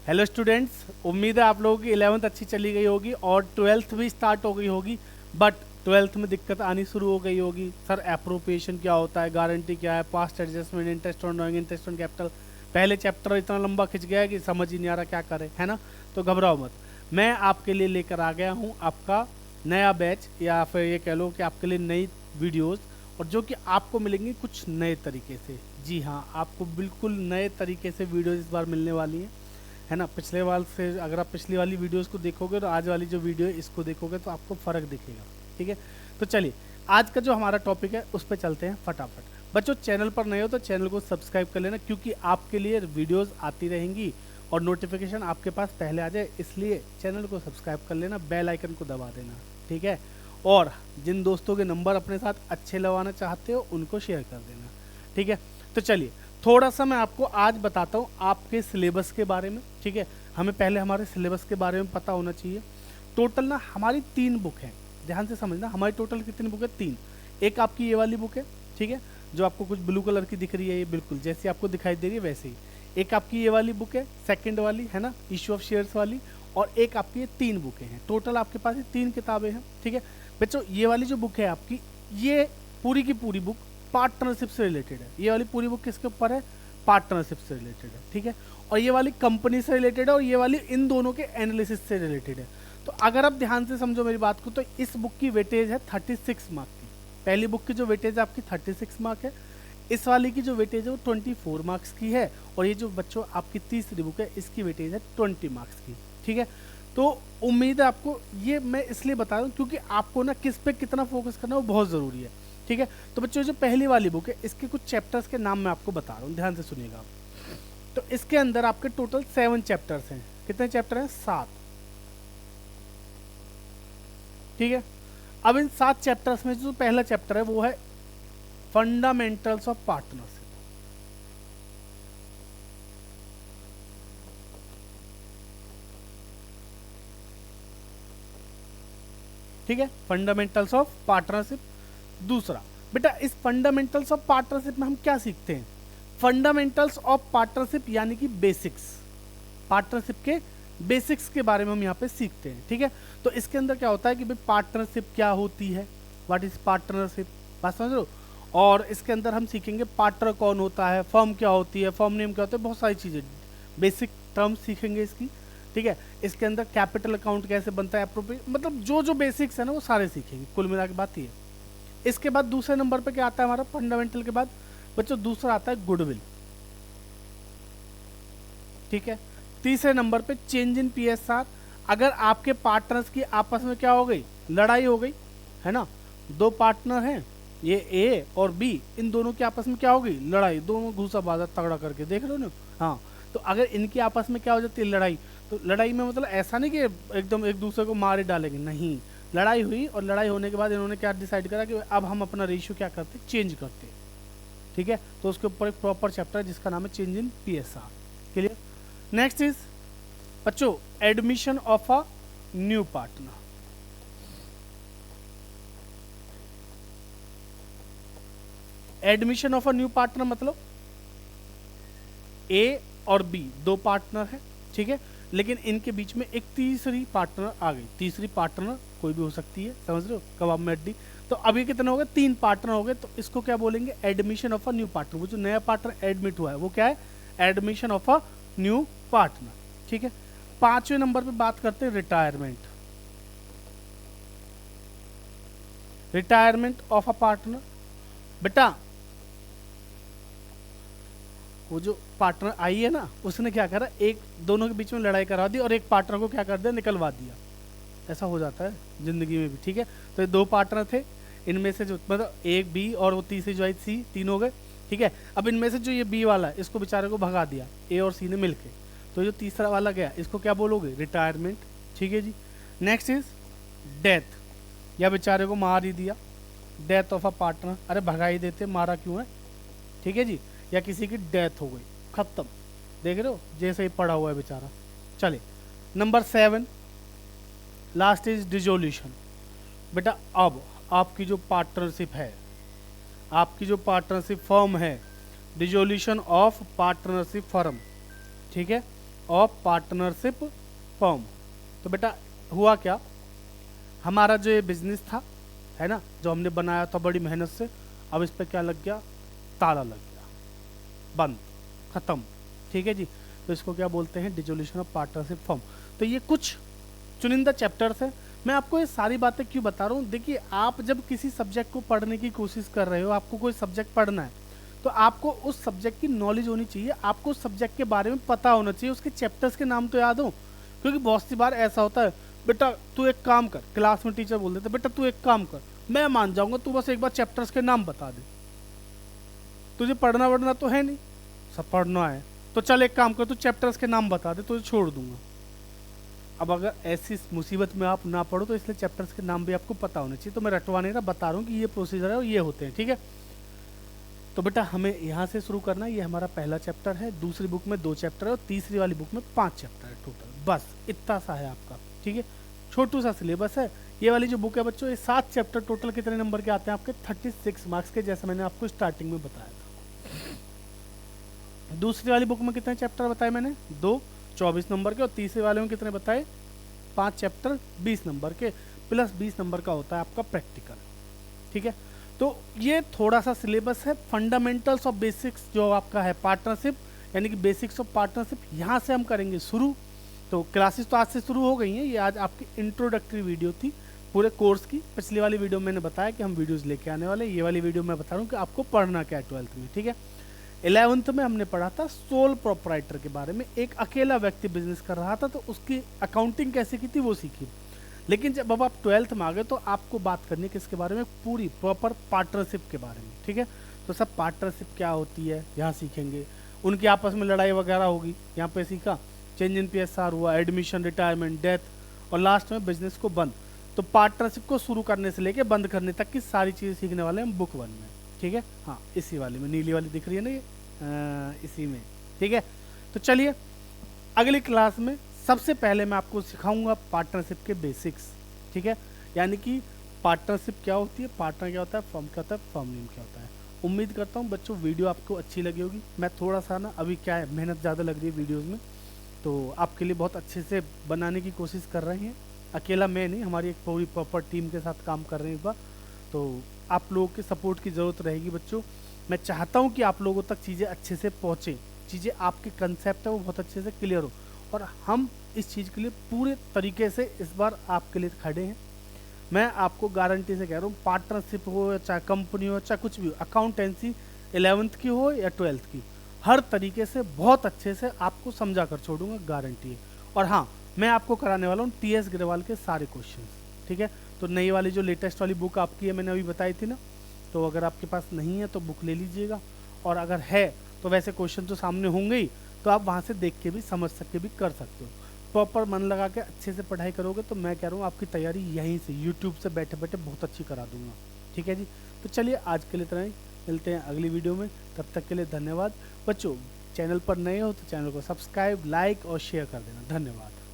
Hello students, उम्मीद है आप लोगों की 11th अच्छी चली गई होगी और 12th भी स्टार्ट हो गई होगी। बट 12th में दिक्कत आनी शुरू हो गई होगी। सर एप्रोप्रिएशन क्या होता है, गारंटी क्या है, past adjustment, interest on drawing, interest on capital. पहले चैप्टर इतना लंबा खिंच गया है कि समझ ही नहीं आ रहा क्या करें, है ना। तो घबराओ मत, मैं आपके लिए लेकर आ गया हूँ आपका नया बैच, या फिर ये कह लो कि आपके लिए नई वीडियोज़, और जो कि आपको मिलेंगी कुछ नए तरीके से। जी हाँ, आपको बिल्कुल नए तरीके से वीडियोज़ इस बार मिलने वाली हैं, है ना। पिछले वाल से अगर आप पिछली वाली वीडियोस को देखोगे और आज वाली जो वीडियो है इसको देखोगे तो आपको फ़र्क दिखेगा। ठीक है, तो चलिए आज का जो हमारा टॉपिक है उस पर चलते हैं फटाफट। बच्चों, चैनल पर नए हो तो चैनल को सब्सक्राइब कर लेना, क्योंकि आपके लिए वीडियोज़ आती रहेंगी और नोटिफिकेशन आपके पास पहले आ जाए, इसलिए चैनल को सब्सक्राइब कर लेना, बेल आइकन को दबा देना। ठीक है, और जिन दोस्तों के नंबर अपने साथ अच्छे लगवाना चाहते हो उनको शेयर कर देना। ठीक है, तो चलिए थोड़ा सा मैं आपको आज बताता हूँ आपके सिलेबस के बारे में। ठीक है, हमें पहले हमारे सिलेबस के बारे में पता होना चाहिए। टोटल ना हमारी 3 बुक हैं, ध्यान से समझना। हमारी टोटल कितनी बुक है? 3। एक आपकी ये वाली बुक है, ठीक है, जो आपको कुछ ब्लू कलर की दिख रही है, ये बिल्कुल जैसी आपको दिखाई दे रही है वैसे ही। एक आपकी ये वाली बुक है, सेकंड वाली, है ना, इशू ऑफ शेयर्स वाली। और एक आपकी ये 3 बुकें हैं। टोटल आपके पास ये 3 किताबें हैं। ठीक है बच्चों, ये वाली जो बुक है आपकी, ये पूरी की पूरी बुक पार्टनरशिप से रिलेटेड है। ये वाली पूरी बुक किसके ऊपर है? पार्टनरशिप से रिलेटेड है। ठीक है, और ये वाली कंपनी से रिलेटेड है और ये वाली इन दोनों के एनालिसिस से रिलेटेड है। तो अगर आप ध्यान से समझो मेरी बात को, तो इस बुक की वेटेज है 36 मार्क की। पहली बुक की जो वेटेज है आपकी 36 मार्क है, इस वाली की जो वेटेज है वो 24 मार्क्स की है, और ये जो बच्चों आपकी तीसरी बुक है इसकी वेटेज है 20 मार्क्स की। ठीक है, तो उम्मीद है आपको, ये मैं इसलिए बता रहा हूँ क्योंकि आपको ना किस पे कितना फोकस करना है वो बहुत ज़रूरी है। ठीक है, तो बच्चों जो पहली वाली बुक है इसके कुछ चैप्टर्स के नाम मैं आपको बता रहा हूँ, ध्यान से सुनिएगा आप। तो इसके अंदर आपके टोटल 7 चैप्टर्स हैं। कितने चैप्टर हैं? 7। ठीक है, अब इन 7 चैप्टर्स में जो पहला चैप्टर है वो है फंडामेंटल्स ऑफ पार्टनरशिप। ठीक है, फंडामेंटल्स ऑफ पार्टनरशिप। दूसरा, बेटा इस फंडामेंटल्स ऑफ पार्टनरशिप में हम क्या सीखते हैं? फंडामेंटल्स ऑफ पार्टनरशिप यानी कि बेसिक्स, पार्टनरशिप के बेसिक्स के बारे में हम यहाँ पे सीखते हैं। ठीक है, तो इसके अंदर क्या होता है कि भाई पार्टनरशिप क्या होती है, व्हाट इज पार्टनरशिप, बात समझ लो। और इसके अंदर हम सीखेंगे पार्टनर कौन होता है, फर्म क्या होती है, फर्म नेम क्या होता है, बहुत सारी चीज़ें, बेसिक टर्म्स सीखेंगे इसकी। ठीक है, इसके अंदर कैपिटल अकाउंट कैसे बनता है, अप्रोप्रिएट, मतलब जो जो बेसिक्स है ना वो सारे सीखेंगे। कुल मिला के बात ये है। इसके बाद दूसरे नंबर पे क्या आता है हमारा फंडामेंटल के बाद? बच्चों दूसरा आता है गुडविल। ठीक है, तीसरे नंबर पे चेंज इन पीएसआर। अगर आपके पार्टनर्स की आपस में क्या हो गई, लड़ाई हो गई, है ना, 2 पार्टनर हैं, ये ए और बी, इन दोनों की आपस में क्या हो गई, लड़ाई, दोनों घूसा बाजा तगड़ा करके, देख रहे हो ना। हाँ, तो अगर इनकी आपस में क्या हो जाती है, लड़ाई, तो लड़ाई में मतलब ऐसा नहीं कि एकदम एक दूसरे को मार ही डालेंगे, नहीं। लड़ाई हुई और लड़ाई होने के बाद इन्होंने क्या डिसाइड करा कि अब हम अपना रेशियो क्या करते, चेंज करते। ठीक है, तो उसके ऊपर एक प्रॉपर चैप्टर है जिसका नाम है change in PSR. Clear? Next is बच्चों admission of a new partner. Admission of a new partner मतलब ए और बी 2 पार्टनर है, ठीक है, लेकिन इनके बीच में एक तीसरी पार्टनर आ गई। तीसरी पार्टनर कोई भी हो सकती है, समझ रहे हो, कबाब में अड्डी। तो अभी कितने हो गए? 3 पार्टनर हो गए, तो इसको क्या बोलेंगे? Admission of a new partner. वो जो नया पार्टनर एडमिट हुआ है वो क्या है? Admission of a new partner. ठीक है, 5वें नंबर पे बात करते हैं retirement. Retirement of a partner, बेटा वो जो पार्टनर आई है ना, उसने क्या करा, एक दोनों के बीच में लड़ाई करा दी और एक पार्टनर को क्या कर दिया, निकलवा दिया। ऐसा हो जाता है जिंदगी में भी। ठीक है, तो ये 2 पार्टनर थे, इनमें से जो मतलब एक बी और वो तीसरी जो आई सी, 3 हो गए। ठीक है, अब इनमें से जो ये बी वाला है इसको बेचारे को भगा दिया ए और सी ने मिलके, तो जो तीसरा वाला गया इसको क्या बोलोगे? रिटायरमेंट। ठीक है जी, नेक्स्ट इज डेथ, या बेचारे को मार ही दिया, डेथ ऑफ अ पार्टनर। अरे भगा ही देते, मारा क्यों है? ठीक है जी, या किसी की डेथ हो गई, खत्म, देख रहे हो जैसे ही पड़ा हुआ है बेचारा। चले नंबर 7, लास्ट इज डिजोल्यूशन। बेटा अब आपकी जो पार्टनरशिप है, आपकी जो पार्टनरशिप फर्म है, डिजोल्यूशन ऑफ पार्टनरशिप फर्म। ठीक है, ऑफ पार्टनरशिप फर्म। तो बेटा हुआ क्या, हमारा जो ये बिजनेस था है ना, जो हमने बनाया था बड़ी मेहनत से, अब इस पर क्या लग गया, ताला लग गया, बंद, खत्म। ठीक है जी, तो इसको क्या बोलते हैं, डिसोल्यूशन ऑफ पार्टनरशिप फर्म। तो ये कुछ चुनिंदा चैप्टर्स है। मैं आपको ये सारी बातें क्यों बता रहा हूँ, देखिए आप जब किसी सब्जेक्ट को पढ़ने की कोशिश कर रहे हो, आपको कोई सब्जेक्ट पढ़ना है, तो आपको उस सब्जेक्ट की नॉलेज होनी चाहिए, आपको उस सब्जेक्ट के बारे में पता होना चाहिए, उसके चैप्टर्स के नाम तो याद हो। क्योंकि बहुत सी बार ऐसा होता है, बेटा तू एक काम कर, क्लास में टीचर बोल देते बेटा तू एक काम कर, मैं मान जाऊंगा, तू बस एक बार चैप्टर्स के नाम बता दे, तुझे पढ़ना वढ़ना तो है नहीं, सब पढ़ना है तो चल एक काम कर, तू चैप्टर्स के नाम बता दे, तुझे छोड़ दूंगा। अब अगर ऐसी मुसीबत में आप ना पढ़ो तो इसलिए चैप्टर्स के नाम भी आपको पता होने चाहिए। तो मैं रटवा नहीं रहा, बता रहा हूँ कि ये प्रोसीजर है और ये होते हैं। ठीक है, तो बेटा हमें यहाँ से शुरू करना है। ये हमारा पहला चैप्टर है, दूसरी बुक में 2 चैप्टर है और तीसरी वाली बुक में 5 चैप्टर है टोटल, बस इतना सा है आपका। ठीक है, छोटू सा सिलेबस है। ये वाली जो बुक है बच्चों, ये 7 चैप्टर टोटल कितने नंबर के आते हैं आपके, 36 मार्क्स के, जैसा मैंने आपको स्टार्टिंग में बताया था। दूसरी वाली बुक में कितने चैप्टर बताए मैंने, 2 24 नंबर के, और तीसरे वाले में कितने बताए, 5 चैप्टर 20 नंबर के, प्लस 20 नंबर का होता है आपका प्रैक्टिकल। ठीक है, तो ये थोड़ा सा सिलेबस है। फंडामेंटल्स ऑफ बेसिक्स जो आपका है पार्टनरशिप, यानी कि बेसिक्स ऑफ पार्टनरशिप, यहाँ से हम करेंगे शुरू। तो क्लासेस तो आज से शुरू हो गई हैं, ये आज आपकी इंट्रोडक्टरी वीडियो थी पूरे कोर्स की। पिछली वाली वीडियो मैंने बताया कि हम वीडियोस लेके आने वाले, ये वाली वीडियो मैं बता रहा हूँ कि आपको पढ़ना क्या है 12th में। ठीक है, 11th में हमने पढ़ा था सोल प्रोपराइटर के बारे में, एक अकेला व्यक्ति बिजनेस कर रहा था तो उसकी अकाउंटिंग कैसे की थी वो सीखी। लेकिन जब अब आप 12th में आ गए तो आपको बात करनी है किसके बारे में, पूरी प्रॉपर पार्टनरशिप के बारे में। ठीक है, तो सब पार्टनरशिप क्या होती है यहाँ सीखेंगे, उनकी आपस में लड़ाई वगैरह होगी यहाँ पे सीखा, चेंज इन PSR हुआ, एडमिशन, रिटायरमेंट, डेथ, और लास्ट में बिजनेस को बंद। तो पार्टनरशिप को शुरू करने से लेके बंद करने तक की सारी चीज़ें सीखने वाले हैं बुक 1 में। ठीक है, हाँ इसी वाली में, नीली वाली दिख रही है ना ये, इसी में। ठीक है, तो चलिए अगली क्लास में सबसे पहले मैं आपको सिखाऊंगा पार्टनरशिप के बेसिक्स। ठीक है, यानी कि पार्टनरशिप क्या होती है, पार्टनर क्या होता है, फर्म क्या होता है, फर्म नेम क्या होता है। उम्मीद करता हूँ बच्चों वीडियो आपको अच्छी लगी होगी। मैं थोड़ा सा ना अभी क्या है, मेहनत ज़्यादा लग रही है वीडियोज़ में, तो आपके लिए बहुत अच्छे से बनाने की कोशिश कर रहे हैं। अकेला मैं नहीं, हमारी एक पूरी प्रॉपर टीम के साथ काम कर रहे हैं इस बार, तो आप लोगों के सपोर्ट की ज़रूरत रहेगी बच्चों। मैं चाहता हूँ कि आप लोगों तक चीज़ें अच्छे से पहुँचें, चीज़ें आपके कंसेप्ट है वो बहुत अच्छे से क्लियर हो, और हम इस चीज़ के लिए पूरे तरीके से इस बार आपके लिए खड़े हैं। मैं आपको गारंटी से कह रहा हूँ, पार्टनरशिप हो चाहे कंपनी हो चाहे कुछ भी हो, अकाउंटेंसी 11th की हो या 12th की, हर तरीके से बहुत अच्छे से आपको समझा कर छोड़ूंगा, गारंटी है। और हाँ, मैं आपको कराने वाला हूँ TS ग्रेवाल के सारे क्वेश्चन। ठीक है, तो नई वाली जो लेटेस्ट वाली बुक आपकी है मैंने अभी बताई थी ना, तो अगर आपके पास नहीं है तो बुक ले लीजिएगा, और अगर है तो वैसे क्वेश्चन तो सामने होंगे ही, तो आप वहाँ से देख के भी समझ सके भी कर सकते हो। प्रॉपर मन लगा के अच्छे से पढ़ाई करोगे तो मैं कह रहा हूँ आपकी तैयारी यहीं से यूट्यूब से बैठे बैठे बहुत अच्छी करा दूंगा। ठीक है जी, तो चलिए आज के लिए इतना ही, मिलते हैं अगली वीडियो में, तब तक के लिए धन्यवाद। बच्चों चैनल पर नए हो तो चैनल को सब्सक्राइब, लाइक और शेयर कर देना। धन्यवाद।